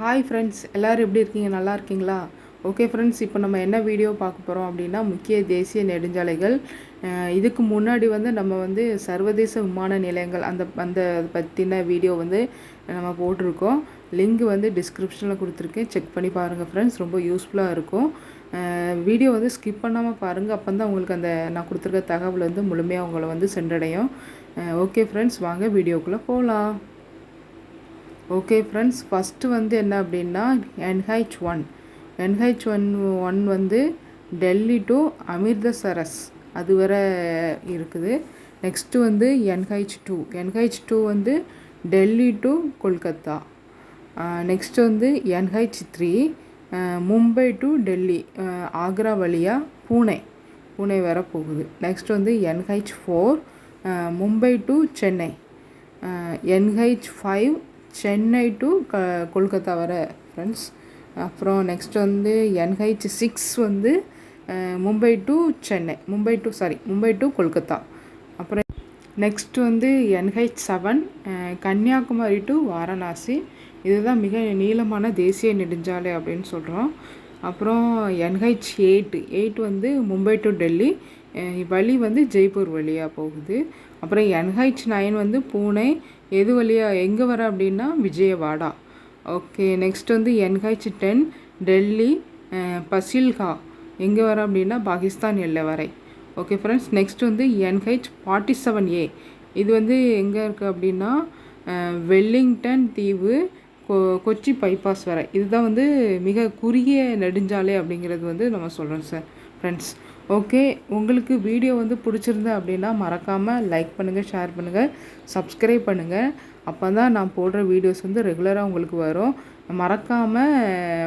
Hi friends, எல்லோரும் எப்படி இருக்கீங்க? நல்லா இருக்கீங்களா? ஓகே ஃப்ரெண்ட்ஸ், இப்போ நம்ம என்ன வீடியோ பார்க்க போகிறோம் அப்படின்னா முக்கிய தேசிய நெடுஞ்சாலைகள். இதுக்கு முன்னாடி நம்ம சர்வதேச விமான நிலையங்கள் அந்த அந்த பற்றின வீடியோ நம்ம போட்டிருக்கோம். லிங்க் டிஸ்கிரிப்ஷனில் கொடுத்துருக்கேன், செக் பண்ணி பாருங்கள் ஃப்ரெண்ட்ஸ். ரொம்ப யூஸ்ஃபுல்லாக இருக்கும். வீடியோ ஸ்கிப் பண்ணாமல் பாருங்கள். அப்போ தான் உங்களுக்கு அந்த நான் கொடுத்துருக்க தகவல் முழுமையாக உங்களை சென்றடையும். ஓகே ஃப்ரெண்ட்ஸ், வாங்க வீடியோக்குள்ளே போகலாம். ஓகே ஃப்ரெண்ட்ஸ், ஃபஸ்ட்டு என்ன அப்படின்னா NH1 டெல்லி டு அமிர்தசரஸ் அது வர இருக்குது. Next NH2 Delhi to Kolkata. Next NH3 Mumbai to Delhi, Agra வழியாக பூனே வர போகுது. Next NH4 Mumbai to Chennai. NH5 Chennai to Kolkata வர ஃப்ரெண்ட்ஸ். அப்புறம் next NH6 Mumbai to Chennai, Mumbai to Kolkata. அப்புறம் next NH7 Kanyakumari to Varanasi. இதுதான் மிக நீளமான தேசிய நெடுஞ்சாலை அப்படின்னு சொல்கிறோம். அப்புறம் NH8 மும்பை டு டெல்லி, வழி ஜெய்ப்பூர் வழியாக போகுது. அப்புறம் NH9 பூனே, எது வழியாக எங்கே வர அப்படின்னா Vijayawada. Okay, next NH10 Delhi Fazilka, எங்கே வர அப்படின்னா பாகிஸ்தான் எல்லை வரை. ஓகே ஃப்ரெண்ட்ஸ், நெக்ஸ்ட் NH47A, இது எங்கே இருக்குது அப்படின்னா வெல்லிங்டன் தீவு கொச்சி பைபாஸ் வரை. இதுதான் மிக குறுகிய நெடுஞ்சாலை அப்படிங்கிறது நம்ம சொல்கிறோம் சார் ஃப்ரெண்ட்ஸ். ஓகே, உங்களுக்கு வீடியோ பிடிச்சிருந்தா அப்படின்னா மறக்காமல் லைக் பண்ணுங்கள், ஷேர் பண்ணுங்கள், சப்ஸ்கிரைப் பண்ணுங்கள். அப்போ தான் நான் போடுற வீடியோஸ் ரெகுலராக உங்களுக்கு வரும். மறக்காமல்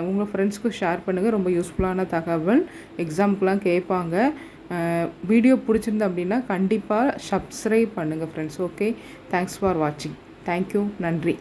உங்கள் ஃப்ரெண்ட்ஸ்க்கு ஷேர் பண்ணுங்கள். ரொம்ப யூஸ்ஃபுல்லான தகவல், எக்ஸாமுக்கெலாம் கேட்பாங்க. வீடியோ பிடிச்சிருந்தா அப்படின்னா கண்டிப்பாக சப்ஸ்கிரைப் பண்ணுங்கள் ஃப்ரெண்ட்ஸ். ஓகே, தேங்க்ஸ் ஃபார் வாட்சிங். தேங்க்யூ, நன்றி.